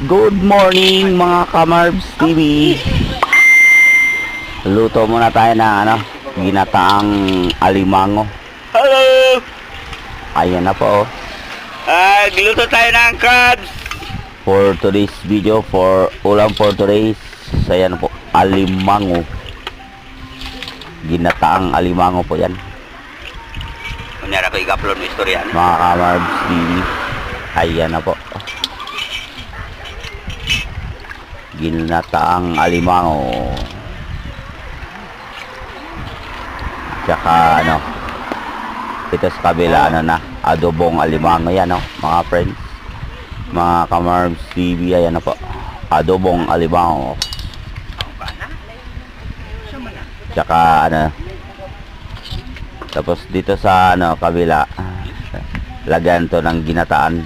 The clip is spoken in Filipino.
Good morning mga Kamarbs TV. Luto muna tayo ng ginataang alimango. Hello! Ayan na po. Gluto tayo ng crabs. For today's video, for ulam for today's, ayan po, alimango. Ginataang alimango po yan. Kunyara ko i-upload mo istorya. Mga Kamarbs TV. Ayan na po. Ginataang alimango. Tsaka ito sa kabila adobong alimango yan mga friends, mga Kamarbs TV. Ayan na po, adobong alimango. Tsaka tapos dito sa kabila lagyan to ng ginataan.